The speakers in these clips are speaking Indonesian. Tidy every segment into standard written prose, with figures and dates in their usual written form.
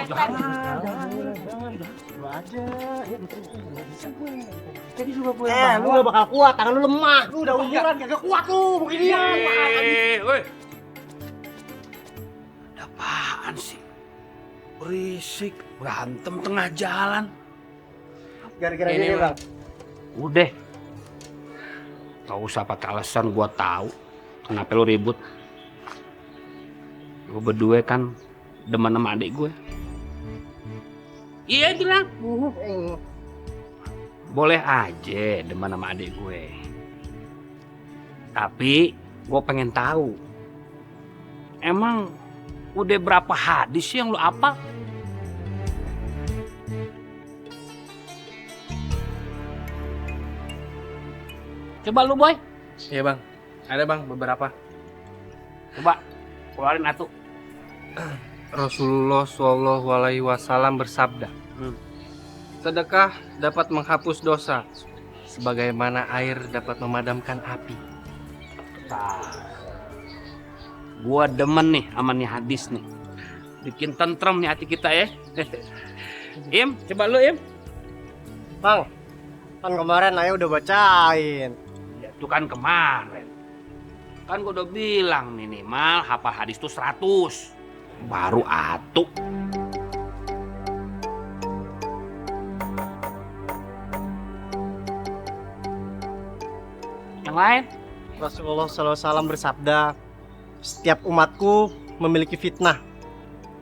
Jangan. Lu aja. Jadi juga gue. Lu gak bakal kuat, tangan lu lemah. Lu udah umuran kagak kuat lu beginian. Woi. Ada apaan sih? Berisik, berantem tengah jalan. Gara-gara ini, Bang. Udah. Gak usah pakai alasan, gua tahu kenapa lu ribut. Gue berdua kan demen sama adik gue. Iya bilang. Boleh aja demen sama adik gue. Tapi gue pengen tahu. Emang udah berapa hadis sih yang lu hafal? Coba lu boy. Iya bang, ada bang beberapa. Coba keluarin atuh. Rasulullah SAW bersabda, sedekah dapat menghapus dosa, sebagaimana air dapat memadamkan api. Gua demen nih sama nih hadis nih. Bikin tentrem nih hati kita ya. Im, coba lu Im. Bang, kan kemarin Ayah udah bacain. Ya, itu kan kemarin. Kan gua udah bilang minimal hafal hadis tuh 100. Baru atuh. Yang lain? Rasulullah SAW bersabda, setiap umatku memiliki fitnah,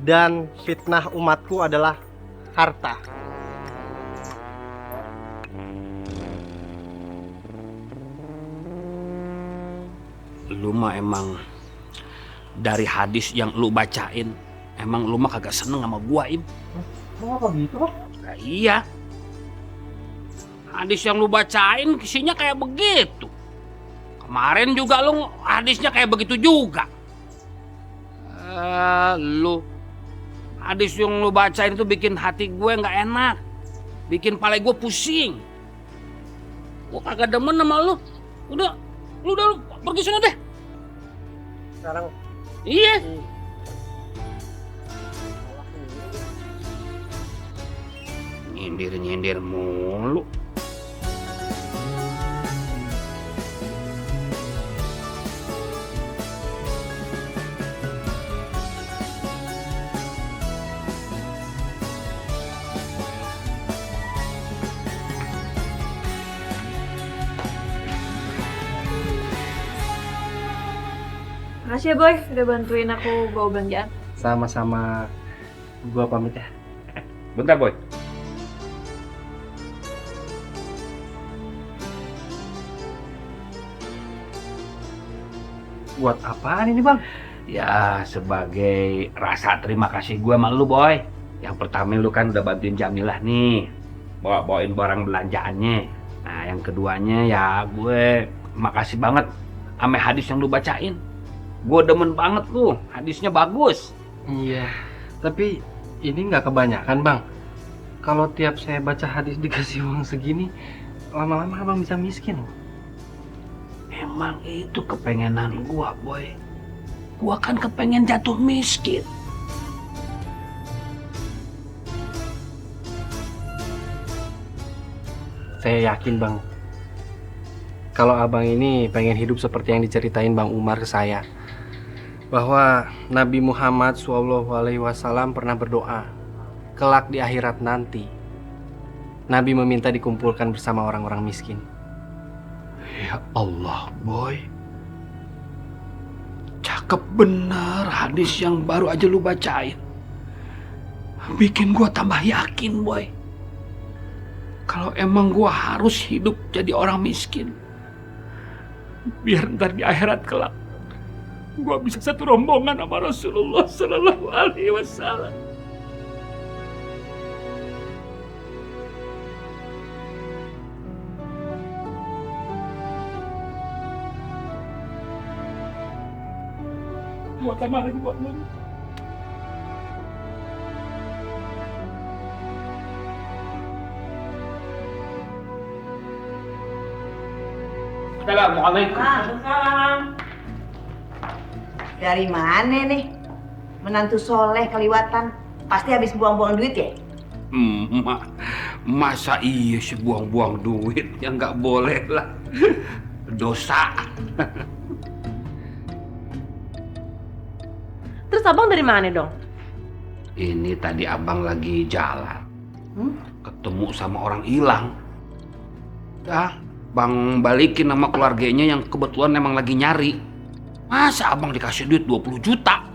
dan fitnah umatku adalah harta. Lu mah emang dari hadis yang lu bacain, emang lu mah kagak seneng sama gua, Im. Kenapa gitu, Bang? Nah, iya. Hadis yang lu bacain isinya kayak begitu. Kemarin juga lu hadisnya kayak begitu juga. Lu hadis yang lu bacain itu bikin hati gue nggak enak, bikin kepala gue pusing. Gue kagak demen sama lu. Udah, lu pergi sana deh. Sekarang Iya. Nyindir mulu. Makasih ya Boy, udah bantuin aku bawa belanjaan. Sama-sama, gua pamit ya. Bentar, Boy. Buat apaan ini bang? Ya, sebagai rasa terima kasih gue sama lu, Boy. Yang pertama lu kan udah bantuin Jamilah nih, bawain barang belanjaannya. Nah, yang keduanya ya gue makasih banget sama hadis yang lu bacain. Gue demen banget lu, hadisnya bagus. Iya, tapi ini nggak kebanyakan bang. Kalau tiap saya baca hadis dikasih uang segini, lama-lama abang bisa miskin. Emang itu kepengenan gue, Boy. Gue kan kepengen jatuh miskin. Saya yakin bang, kalau abang ini pengen hidup seperti yang diceritain Bang Umar ke saya, bahwa Nabi Muhammad SAW pernah berdoa, kelak di akhirat nanti, Nabi meminta dikumpulkan bersama orang-orang miskin. Ya Allah, Boy. Cakep bener hadis yang baru aja lu bacain. Bikin gua tambah yakin, Boy. Kalau emang gua harus hidup jadi orang miskin, biar ntar di akhirat kelak gua bisa satu rombongan sama Rasulullah Sallallahu Alaihi Wasallam. Gua tambah lagi buat lu. Assalamualaikum. Waalaikumsalam. Dari mana nih? Menantu soleh keliwatan. Pasti habis buang-buang duit ya? Masa iya sih buang-buang duit? Ya nggak boleh lah. Dosa. Terus abang dari mana dong? Ini tadi abang lagi jalan. Ketemu sama orang hilang. Bang balikin nama keluarganya yang kebetulan emang lagi nyari. Masa abang dikasih duit 20 juta?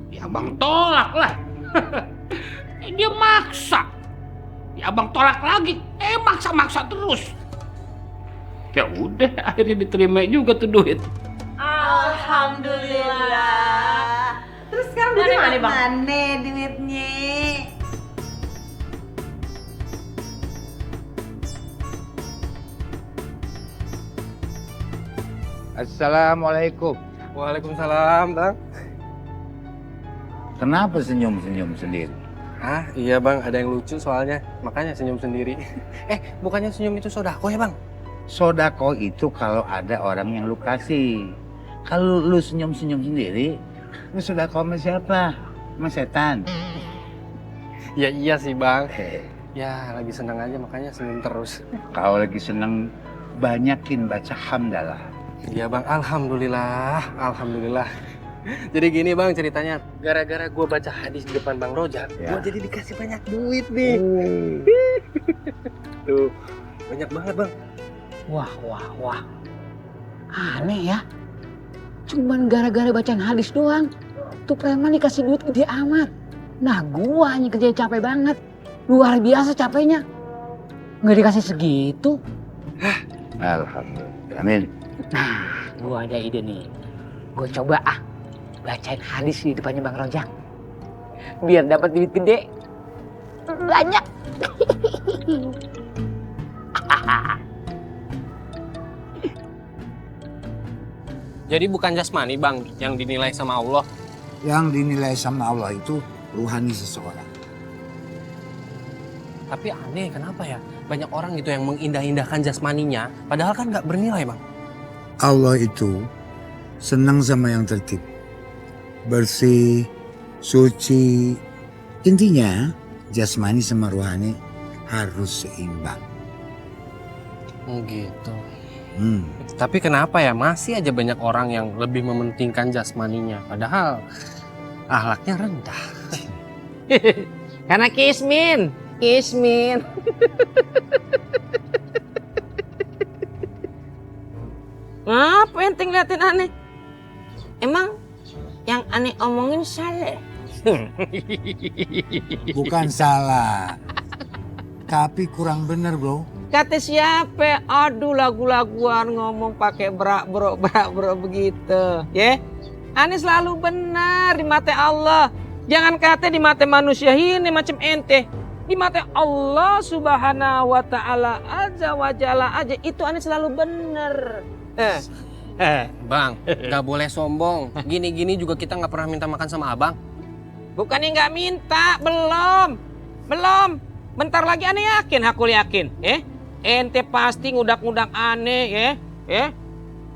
Ya abang tolak lah. Dia maksa. Ya abang tolak lagi. Maksa-maksa terus. Ya udah, akhirnya diterima juga tuh duit. Alhamdulillah. Terus sekarang duitnya mana bang? Mana duitnya? Assalamualaikum. Waalaikumsalam, Bang. Kenapa senyum-senyum sendiri? Ah, iya Bang, ada yang lucu soalnya. Makanya senyum sendiri. Bukannya senyum itu sodako ya Bang? Sodako itu kalau ada orang yang lu kasih. Kalau lu senyum-senyum sendiri, lu sodako sama siapa? Sama setan. Ya iya sih Bang. Ya lagi senang aja makanya senyum terus. Kalau lagi seneng, banyakin baca hamdalah. Iya Bang, Alhamdulillah. Alhamdulillah. Jadi gini Bang ceritanya, gara-gara gue baca hadis di depan Bang Rojak, gue jadi dikasih banyak duit nih. Tuh, banyak banget Bang. Wah. Aneh ya. Cuman gara-gara bacaan hadis doang. Tuh preman dikasih duit gede amat. Nah gua hanya kerja capek banget. Luar biasa capeknya. Nggak dikasih segitu. Alhamdulillah. Amin. Nah, gua ada ide nih. Gua coba bacain hadis di depannya Bang Rojak. Biar dapat duit gede. Banyak. Jadi bukan jasmani Bang yang dinilai sama Allah. Yang dinilai sama Allah itu ruhani seseorang. Tapi aneh kenapa ya? Banyak orang gitu yang mengindah-indahkan jasmaninya, padahal kan nggak bernilai Bang. Allah itu senang sama yang tertib. Bersih, suci. Intinya jasmani sama ruhani harus seimbang. Oh gitu. Hmm. Tapi kenapa ya masih aja banyak orang yang lebih mementingkan jasmaninya, padahal akhlaknya rendah. Karena Kismin. Ngapa ente ngeliatin aneh? Emang yang aneh omongin salah? Bukan salah. Tapi kurang bener bro. Kata siapa? Aduh lagu-laguan ngomong pakai berak bro begitu. Ya? Aneh selalu benar di mata Allah. Jangan kata di mata manusia ini macam ente. Di mata Allah subhanahu wa ta'ala azza wa jalla aja itu aneh selalu benar. Bang, nggak boleh sombong. Gini-gini juga kita nggak pernah minta makan sama abang. Bukannya nggak minta, belum. Bentar lagi aneh yakin, aku yakin. Ente pasti ngudak-ngudak aneh ya.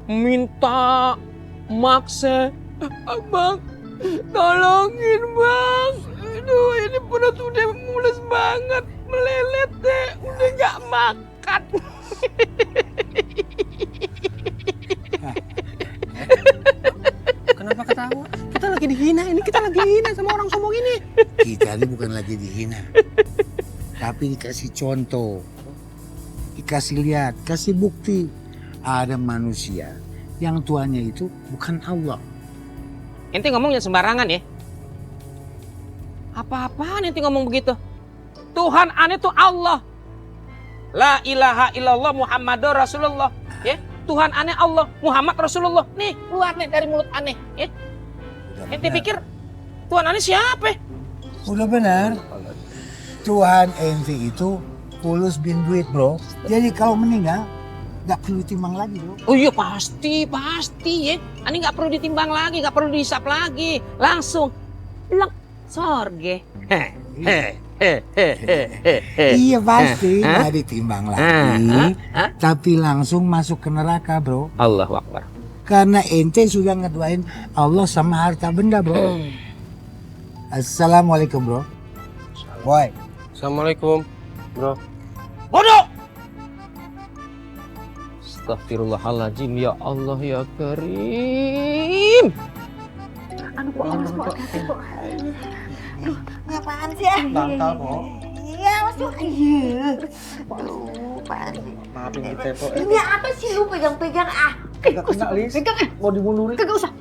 Minta, maksa. Abang, tolongin bang. Aduh ini perut udah mulus banget. Melelet deh, udah nggak makan. Kenapa ketawa? Kita lagi dihina ini, kita lagi dihina sama orang sombong ini. Kita ini bukan lagi dihina. Tapi dikasih contoh. Dikasih lihat, kasih bukti. Ada manusia yang tuannya itu bukan Allah. Ente ngomongnya sembarangan ya. Apa-apaan ente ngomong begitu? Tuhan aneh tuh Allah. La ilaha illallah Muhammadur Rasulullah. Ya, Tuhan aneh Allah, Muhammad Rasulullah. Nih, keluar nih dari mulut aneh, ya. Ente pikir Tuhan aneh siapa? Udah benar. Tuhan ente itu Fulus bin duit bro. Jadi kalau meninggal nggak perlu ditimbang lagi bro. Oh iya pasti ya. Aneh nggak perlu ditimbang lagi, nggak perlu dihisap lagi. Langsung lek sorge. Iya pasti nggak ditimbang lagi. Tapi langsung masuk ke neraka bro. Allahu Akbar. Karena ente sudah ngedoain Allah sama harta benda, bro. Assalamualaikum, bro. Boy. Assalamualaikum, bro. Bodoh! Astagfirullahaladzim, ya Allah ya Karim. Aduh, Pok, awas, Pok, hati-hati, Pok. Apaan sih ya? Bantal, Pok. Iya, mas tuh. Iya. Aduh, apaan sih? Maafin kita, Pok. Ini apa sih lu pegang-pegang ah? Kagak kena, Lis. Pegang, Mau dimundurin. kagak usah.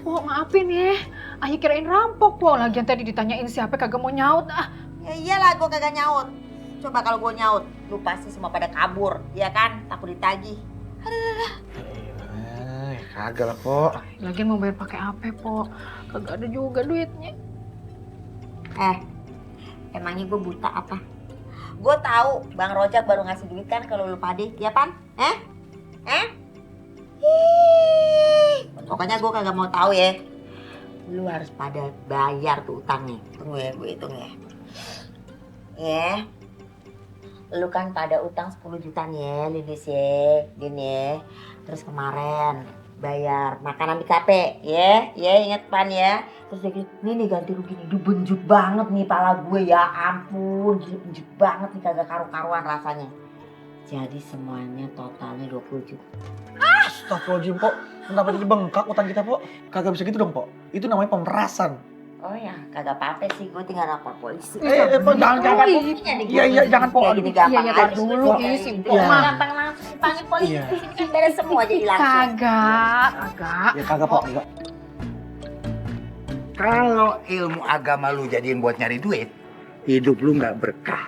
Pok, maafin ya. Ayo kirain rampok, Pok. Lagian tadi ditanyain siapa kagak mau nyaut. Ah, Ya iyalah gua kagak nyaut. Coba kalau gua nyaut, lu pasti semua pada kabur, ya kan? Takut ditagih. Kagak lah, Pok. lagian mau bayar pakai apa, Pok? Kagak ada juga duitnya. Emangnya gue buta apa? Gue tahu Bang Rojak baru ngasih duit kan kalau lu pade, ya Pan? Pokoknya gue kagak mau tahu ya. Lu harus pada bayar tuh utangnya. Tunggu ya, gue hitung ya. Ya. Lu kan pada utang 10 juta nih ya, Lilis ya, Din ya. Terus kemarin bayar makanan di kafe, ya inget Pan ya. Terus dia gitu, nih ganti rugi nih, duh benjut banget nih pala gue ya ampun, benjut banget nih kagak karu-karuan rasanya. Jadi semuanya totalnya 20 juta. Astagfirullahaladzim, Pok. Kenapa jadi bengkak utang kita, Pok? Kagak bisa gitu dong, Pok. Itu namanya pemerasan. Oh ya, kagak apa-apa sih, gue tinggal lapor polisi. Pok, jangan. Iya, jangan, Pok. Kayak gini gampang Iya, aja. dulu, Pok. isi, Pok. Iya. Mah. Gampang langsung panggil polisi, Iya. di sini kan beres semua jadi langsung. Kagak. Ya kagak, Pok. Enggak. Kalau ilmu agama lu jadiin buat nyari duit, hidup lu nggak berkah.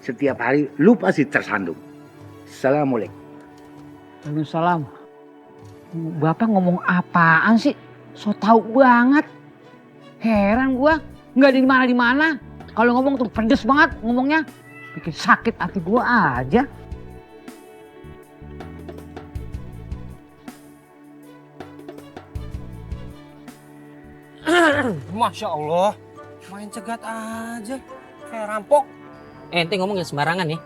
Setiap hari lu pasti tersandung. Assalamualaikum. Waalaikumsalam. Bapak ngomong apaan sih? So tau banget. Heran gua, nggak di mana. Kalau ngomong tuh pedes banget ngomongnya. Bikin sakit hati gua aja. Masya Allah, main cegat aja, kayak rampok. Ente ngomongin sembarangan nih.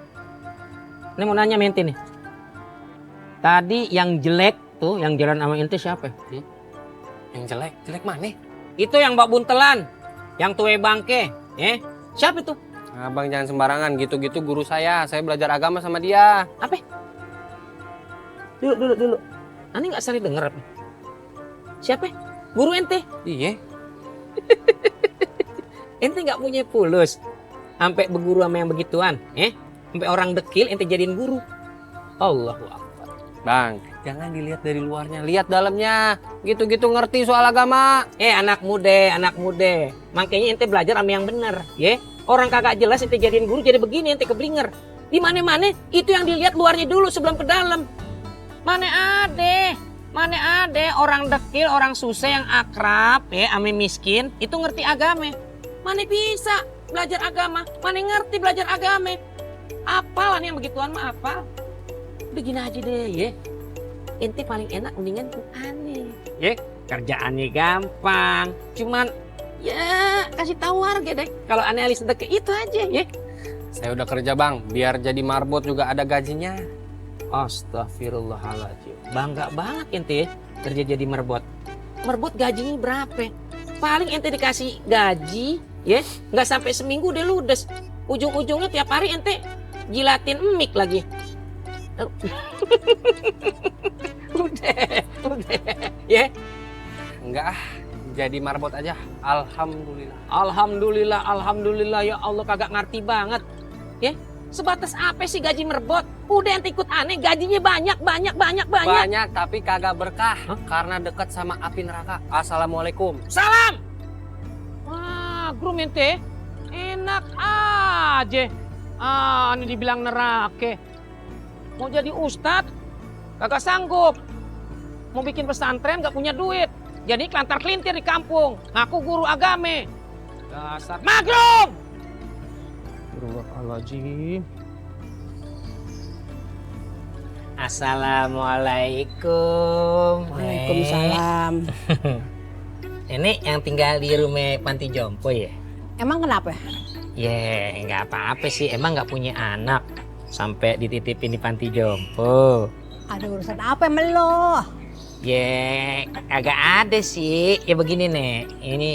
Ini mau nanya mente nih. Tadi yang jelek tuh, yang jalan sama ente siapa? Yang jelek? Jelek mana? Itu yang Mbak Buntelan, yang tue bangke, siapa itu? Abang jangan sembarangan, gitu-gitu guru saya belajar agama sama dia. Apa? Dulu. Ani nggak sering denger apa? Siapa? Guru ente? Iya. Ente nggak punya pulus, sampai berguru sama yang begituan, sampai orang dekil ente jadiin guru. Allahu Akbar. Bang, jangan dilihat dari luarnya, lihat dalamnya. Gitu-gitu ngerti soal agama. Anak muda. Makanya ente belajar sama yang bener, ya. Orang kagak jelas ente jadiin guru jadi begini ente keblinger. Di mana-mana itu yang dilihat luarnya dulu sebelum ke dalam. Mana ada orang dekil, orang susah yang akrab, ame miskin, itu ngerti agama. Mana bisa belajar agama, mana ngerti belajar agama. Apalan yang begituan mah apal. Begini aja deh ya. Ente paling enak mendingan tuh aneh. Ya, kerjaannya gampang. Cuman ya kasih tahu warga deh. Kalau aneh alis sedekah itu aja ya. Saya udah kerja bang, biar jadi marbot juga ada gajinya. Astagfirullahaladzim. Bangga banget ente ya kerja jadi merbot. Merbot gajinya berapa? Paling ente dikasih gaji ya nggak sampai seminggu udah ludes. Ujung-ujungnya tiap hari ente jilatin emik lagi. udah ya. Enggak jadi marbot aja. Alhamdulillah ya Allah kagak ngerti banget ya. Sebatas apa sih gaji merbot? Udah ente ikut aneh gajinya banyak. Banyak tapi kagak berkah. Karena dekat sama api neraka. Assalamualaikum. Salam. Wah, guru ente enak aja. Ini dibilang neraka. Mau jadi ustadz kagak sanggup. Mau bikin pesantren gak punya duit. Jadi kelantar kelintir di kampung. Ngaku guru agame. Dasar magrum. Astagfirullahaladzim. Assalamualaikum. Waalaikumsalam. Ini yang tinggal di rumah panti jompo ya? Emang kenapa? Ya nggak apa-apa sih. Emang nggak punya anak sampai dititipin di panti jompo. Ada urusan apa emang lo? Ya, agak ada sih. Ya begini nih.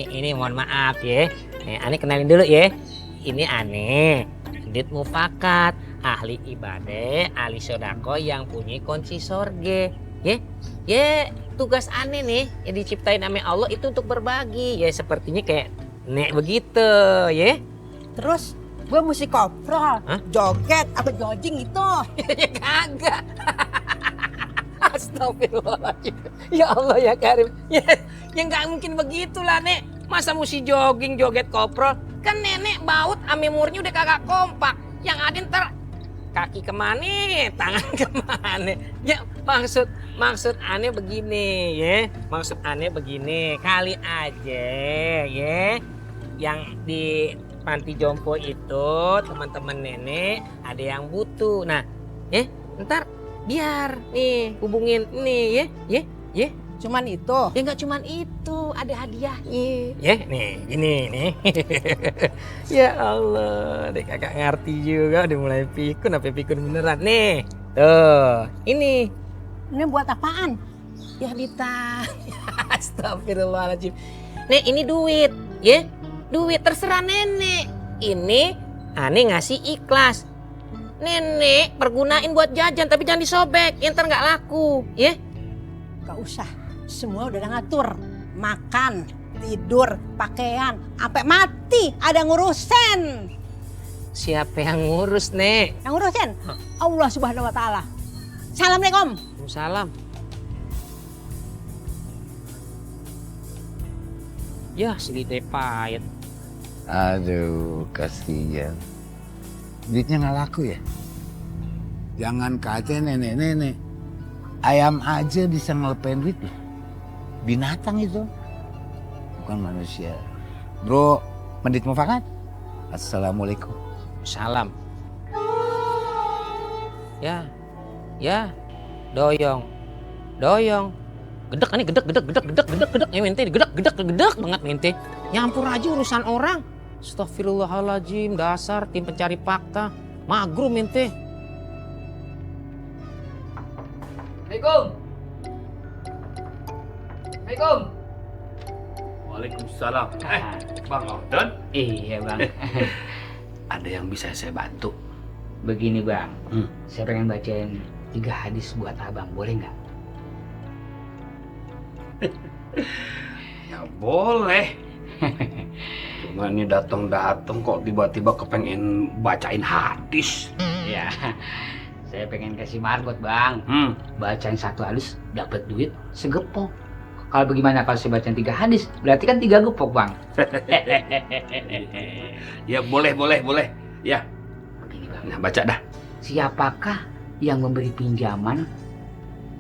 Ini mohon maaf ya. Nih, Ane kenalin dulu ya. Ini Ane, Dit Mufakat, ahli ibadah, ahli sodako yang punya kunci sorge. Ya, tugas Ane nih yang diciptain sama Allah itu untuk berbagi. Ya sepertinya kayak nek begitu ya. Terus gue mesti koprol, joget, apa jogging itu? Ya kagak. Astagfirullahaladzim. Ya Allah ya Karim. Ya nggak mungkin begitulah Nek. Masa mesti jogging joget koprol? Kan nenek baut ame umurnya udah kagak kompak. Yang ada ntar kaki kemana, tangan kemana. Ya maksud aneh begini ya. Maksud aneh begini. Kali aja ya. Yang di panti jompo itu teman-teman nenek ada yang butuh. Nah ntar biar nih hubungin nih ya. Cuman itu? Ya nggak cuman itu, ada hadiahnya. Ya nih, ini nih. Ya Allah, deh kakak ngerti juga, udah mulai pikun, apa pikun beneran nih. Tuh, ini. Ini buat apaan? Ya ditanya. Astagfirullahaladzim. Nek ini duit, ya. Duit terserah nenek. Ini aneh ngasih ikhlas. Nenek pergunain buat jajan tapi jangan disobek, ya ntar nggak laku, ya. Gak usah, semua udah ngatur. Makan, tidur, pakaian, sampai mati ada ngurusin. Siapa yang ngurus, Nek? Yang ngurusin? Allah Subhanahu wa Ta'ala. Assalamualaikum. Waalaikumsalam. Ya, segitu pahit. Aduh, kasihan. Duitnya nggak laku ya? Jangan kaca nenek-nenek. Ayam aja bisa ngelepain duit loh. Binatang itu. Bukan manusia. Bro, Mendit Mufakat. Assalamualaikum. Salam. Ya. Doyong. Gedek nih, gedek. Mente gedek banget mente. Nyampur aja urusan orang. Astagfirullahaladzim, dasar tim pencari fakta. Magrum mente. Assalamualaikum. Waalaikumsalam. Bang Odon? Iya bang. Ada yang bisa saya bantu? Begini bang, saya pengen bacain 3 hadis buat abang, boleh nggak? Ya boleh. Cuma ini datang kok tiba-tiba kepengen bacain hadis. Ya, saya pengen kasih margot bang. Bacain 1 hadis dapat duit segepok. Kalau bagaimana kalau saya bacain 3 hadis, berarti kan 3 gepok bang. Ya boleh. Ya. Begini bang. Nah baca dah. Siapakah yang memberi pinjaman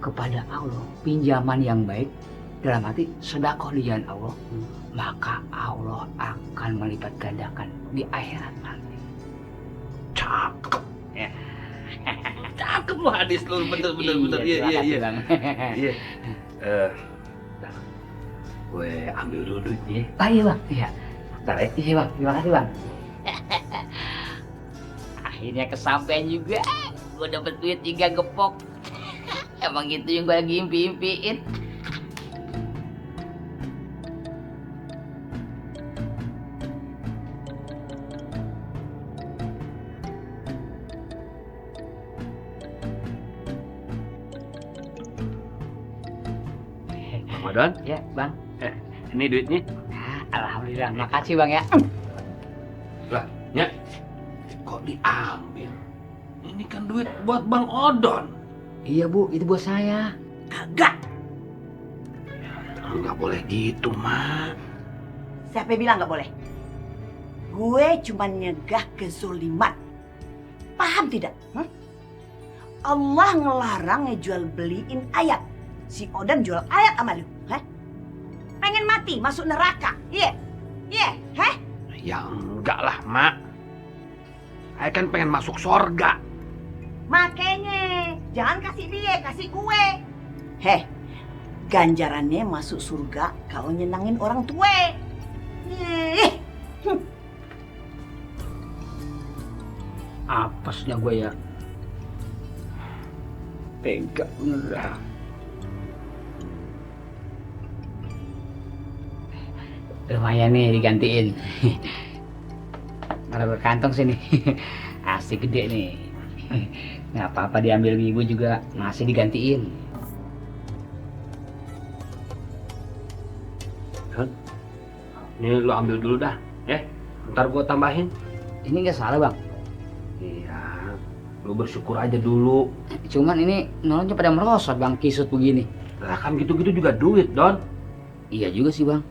kepada Allah, pinjaman yang baik, dalam arti sedekah di jalan Allah, maka Allah akan melipat gandakan di akhirat nanti. Cakep. Ya. Cakep lu hadis lu, bener. Iya. Iya. Gue ambil dulu duitnya. Oh iya bang, iya. Bentar ya. Iya bang, terima kasih bang. Akhirnya kesampaian juga. Gue dapet duit 3 gepok. Emang gitu yang gue lagi impi-impiin. Ramadan? Ya bang. Ini duitnya. Alhamdulillah, makasih bang ya. Lah, Nyak, kok diambil? Ini kan duit buat Bang Odon. Iya bu, itu buat saya. Kagak. Nggak boleh gitu, Mak. Siapa yang bilang nggak boleh? Gue cuma nyegah kezoliman. Paham tidak? Allah ngelarang ngejual beliin ayat. Si Odon jual ayat sama lu. Pengen mati, masuk neraka. Iya? Ya enggak lah, Mak. Saya kan pengen masuk sorga. Makanya, jangan kasih dia, kasih gue. Ganjarannya masuk surga kalau nyenangin orang tua. Apesnya gue ya. Tega bener. Lumayan nih digantiin. Malah berkantong sini. Asik gede nih. Nggak apa-apa diambil ibu juga masih digantiin. Ini lu ambil dulu dah, ya. Ntar gua tambahin. Ini nggak salah bang. Iya, lu bersyukur aja dulu. Cuman ini nolongnya pada merosot bang, kisut begini. Lah kan gitu-gitu juga duit, Don. Iya juga sih bang.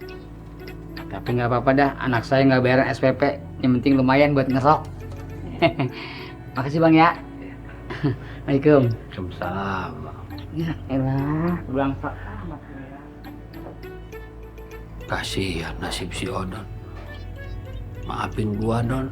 Tapi nggak apa-apa dah, anak saya nggak bayaran SPP. Yang penting lumayan buat ngesok. Makasih bang ya. Assalamualaikum. Waalaikumsalam. Ya elah, berangkat. Kasihan nasib si Odon. Maafin gua, Don.